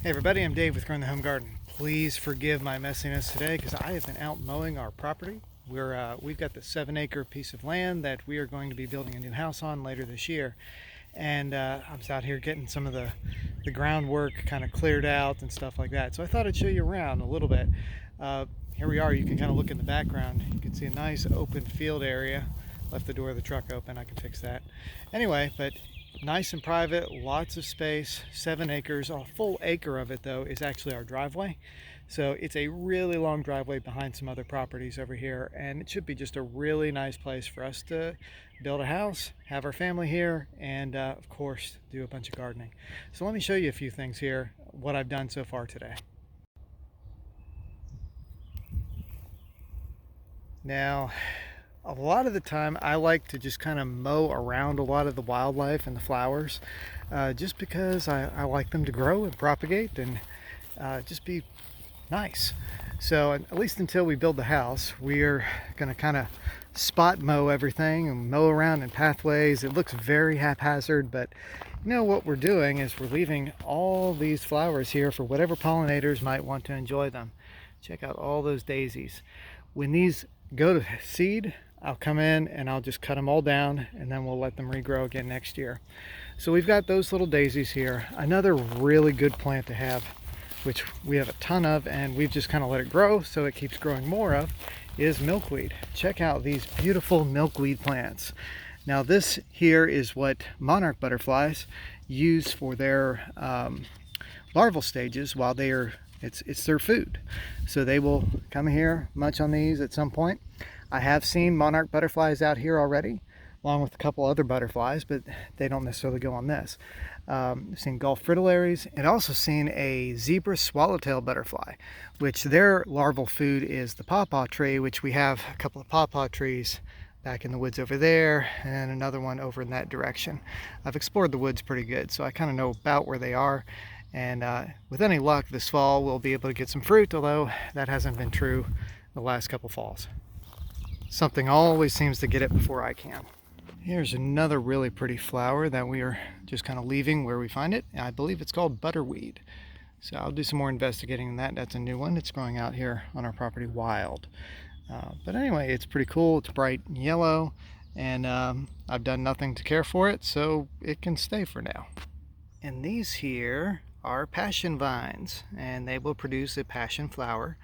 Hey everybody, I'm Dave with Growing the Home Garden. Please forgive my messiness today because I have been out mowing our property. We've got the 7-acre piece of land that we are going to be building a new house on later this year. And I was out here getting some of the groundwork kind of cleared out and stuff like that. So I thought I'd show you around a little bit. Here we are. You can kind of look in the background. You can see a nice open field area. Left the door of the truck open. I can fix that. Anyway, but nice and private, lots of space, 7 acres. A full acre of it though is actually our driveway. So it's a really long driveway behind some other properties over here, and it should be just a really nice place for us to build a house, have our family here, and of course do a bunch of gardening. So let me show you a few things here, what I've done so far today. Now, a lot of the time I like to just kind of mow around a lot of the wildlife and the flowers, just because I like them to grow and propagate and just be nice. So at least until we build the house, we're going to kind of spot mow everything and mow around in pathways. It looks very haphazard, but you know what we're doing is we're leaving all these flowers here for whatever pollinators might want to enjoy them. Check out all those daisies. When these go to seed, I'll come in and I'll just cut them all down, and then we'll let them regrow again next year. So we've got those little daisies here. Another really good plant to have, which we have a ton of and we've just kind of let it grow so it keeps growing more of, is milkweed. Check out these beautiful milkweed plants. Now this here is what monarch butterflies use for their larval stages while they are, it's their food. So they will come here, munch on these at some point. I have seen monarch butterflies out here already, along with a couple other butterflies, but they don't necessarily go on this. I've seen Gulf fritillaries, and also seen a zebra swallowtail butterfly, which their larval food is the pawpaw tree, which we have a couple of pawpaw trees back in the woods over there, and another one over in that direction. I've explored the woods pretty good, so I kind of know about where they are. And with any luck this fall, we'll be able to get some fruit, although that hasn't been true the last couple falls. Something always seems to get it before I can. Here's another really pretty flower that we are just kind of leaving where we find it. I believe it's called butterweed. So I'll do some more investigating on that. That's a new one. It's growing out here on our property wild. But anyway, it's pretty cool. It's bright yellow, and I've done nothing to care for it, so it can stay for now. And these here are passion vines, and they will produce a passion flower.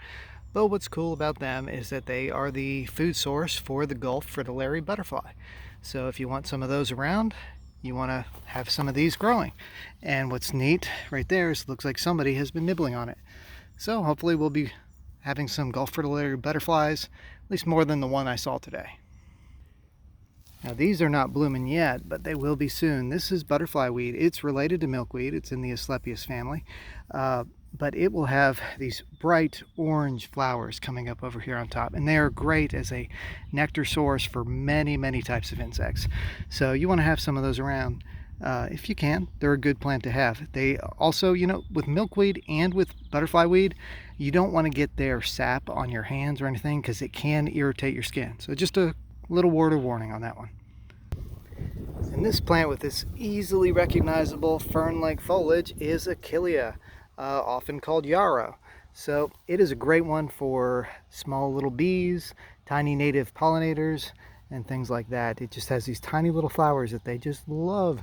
But what's cool about them is that they are the food source for the Gulf fritillary butterfly. So if you want some of those around, you want to have some of these growing. And what's neat right there is it looks like somebody has been nibbling on it. So hopefully we'll be having some Gulf fritillary butterflies, at least more than the one I saw today. Now these are not blooming yet, but they will be soon. This is butterfly weed. It's related to milkweed. It's in the Asclepias family. But it will have these bright orange flowers coming up over here on top, and they are great as a nectar source for many types of insects. So you want to have some of those around if you can. They're a good plant to have. They also, you know, with milkweed and with butterfly weed, you don't want to get their sap on your hands or anything because it can irritate your skin. So just a little word of warning on that one. And this plant with this easily recognizable fern-like foliage is Achillea. Often called yarrow. So it is a great one for small little bees, tiny native pollinators, and things like that. It just has these tiny little flowers that they just love.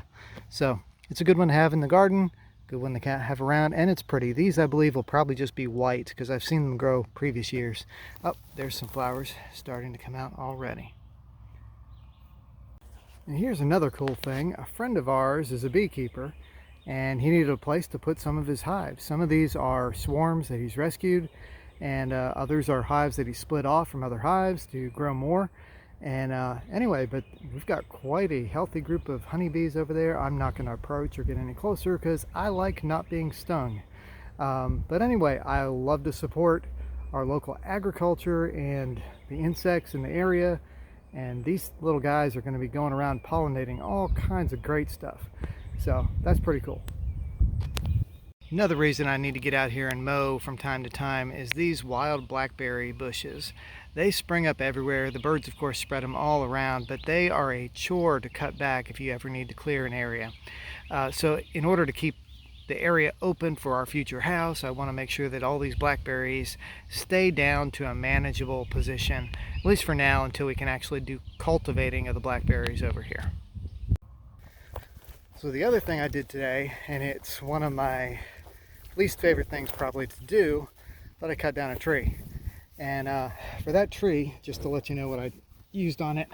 So it's a good one to have in the garden, good one to have around, and it's pretty. These I believe will probably just be white because I've seen them grow previous years. Oh, there's some flowers starting to come out already. And here's another cool thing. A friend of ours is a beekeeper, and he needed a place to put some of his hives. Some of these are swarms that he's rescued, and others are hives that he split off from other hives to grow more. And anyway, but we've got quite a healthy group of honeybees over there. I'm not going to approach or get any closer because I like not being stung. But anyway, I love to support our local agriculture and the insects in the area. And these little guys are going to be going around pollinating all kinds of great stuff. So that's pretty cool. Another reason I need to get out here and mow from time to time is these wild blackberry bushes. They spring up everywhere. The birds, of course, spread them all around, but they are a chore to cut back if you ever need to clear an area. So in order to keep the area open for our future house. I want to make sure that all these blackberries stay down to a manageable position, at least for now, until we can actually do cultivating of the blackberries over here. So the other thing I did today, and it's one of my least favorite things probably to do, but I cut down a tree. And for that tree, just to let you know what I used on it,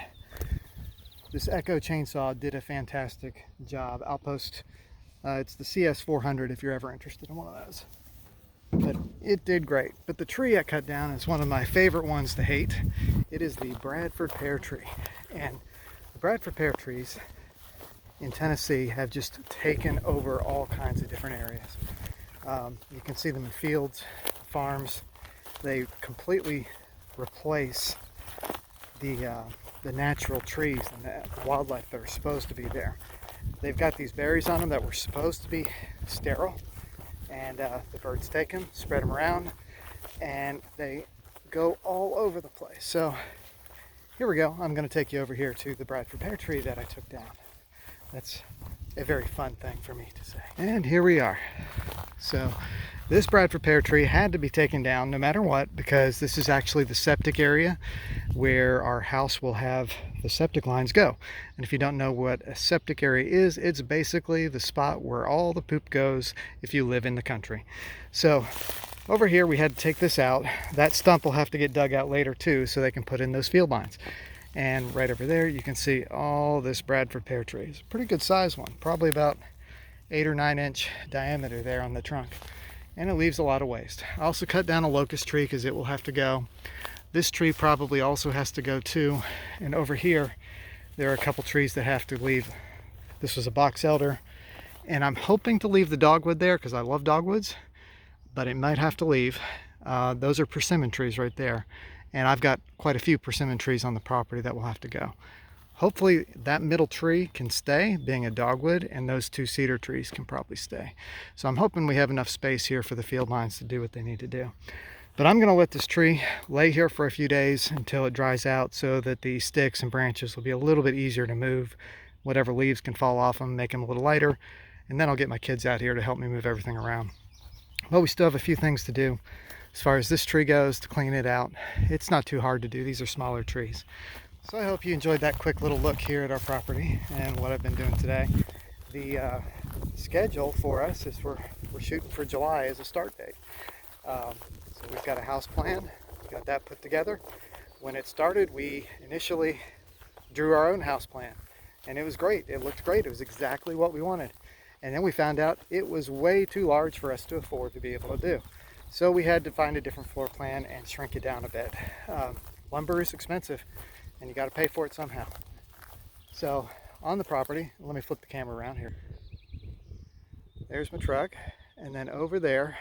this Echo chainsaw did a fantastic job. I'll post, it's the CS400 if you're ever interested in one of those. But it did great. But the tree I cut down is one of my favorite ones to hate. It is the Bradford pear tree. And the Bradford pear trees in Tennessee have just taken over all kinds of different areas. You can see them in fields, farms. They completely replace the natural trees and the wildlife that are supposed to be there. They've got these berries on them that were supposed to be sterile, and the birds take them, spread them around, and they go all over the place. So here we go. I'm going to take you over here to the Bradford pear tree that I took down. That's a very fun thing for me to say. And here we are. So this Bradford pear tree had to be taken down no matter what, because this is actually the septic area where our house will have the septic lines go. And if you don't know what a septic area is, it's basically the spot where all the poop goes if you live in the country. So over here we had to take this out. That stump will have to get dug out later too, so they can put in those field lines. And right over there you can see all this Bradford pear tree. It's a pretty good size one, probably about 8 or 9 inch diameter there on the trunk, and it leaves a lot of waste. I also cut down a locust tree because it will have to go. This tree probably also has to go too. And over here there are a couple trees that have to leave. This was a box elder, and I'm hoping to leave the dogwood there because I love dogwoods, but it might have to leave. Those are persimmon trees right there, and I've got quite a few persimmon trees on the property that will have to go. Hopefully that middle tree can stay, being a dogwood, and those 2 cedar trees can probably stay. So I'm hoping we have enough space here for the field lines to do what they need to do. But I'm going to let this tree lay here for a few days until it dries out, so that the sticks and branches will be a little bit easier to move. Whatever leaves can fall off them, make them a little lighter, and then I'll get my kids out here to help me move everything around. But we still have a few things to do. As far as this tree goes, to clean it out, it's not too hard to do. These are smaller trees. So I hope you enjoyed that quick little look here at our property and what I've been doing today. The schedule for us is we're shooting for July as a start date. So we've got a house plan, got that put together. When it started, we initially drew our own house plan, and it was great. It looked great. It was exactly what we wanted. And then we found out it was way too large for us to afford to be able to do. So we had to find a different floor plan and shrink it down a bit. Lumber is expensive, and you got to pay for it somehow. So on the property, let me flip the camera around here. There's my truck, and then over there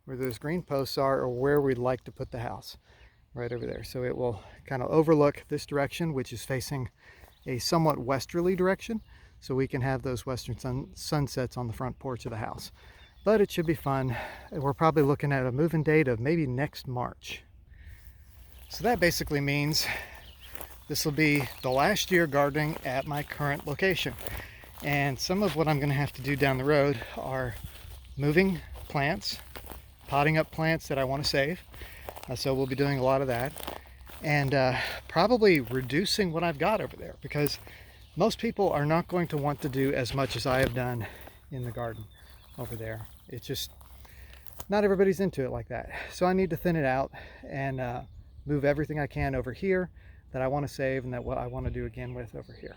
where those green posts are where we'd like to put the house, right over there. So it will kind of overlook this direction, which is facing a somewhat westerly direction, so we can have those western sunsets on the front porch of the house. But it should be fun. We're probably looking at a move-in date of maybe next March. So that basically means this will be the last year gardening at my current location. And some of what I'm going to have to do down the road are moving plants, potting up plants that I want to save. So we'll be doing a lot of that. And probably reducing what I've got over there, because most people are not going to want to do as much as I have done in the garden over there. It's just not everybody's into it like that. So I need to thin it out and move everything I can over here that I want to save, and that what I want to do again with over here.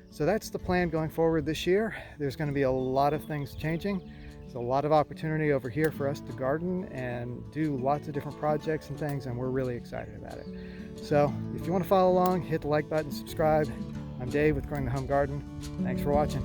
So that's the plan going forward this year. There's going to be a lot of things changing. There's a lot of opportunity over here for us to garden and do lots of different projects and things, and we're really excited about it. So if you want to follow along, hit the like button, subscribe. I'm Dave with Growing the Home Garden. Thanks for watching.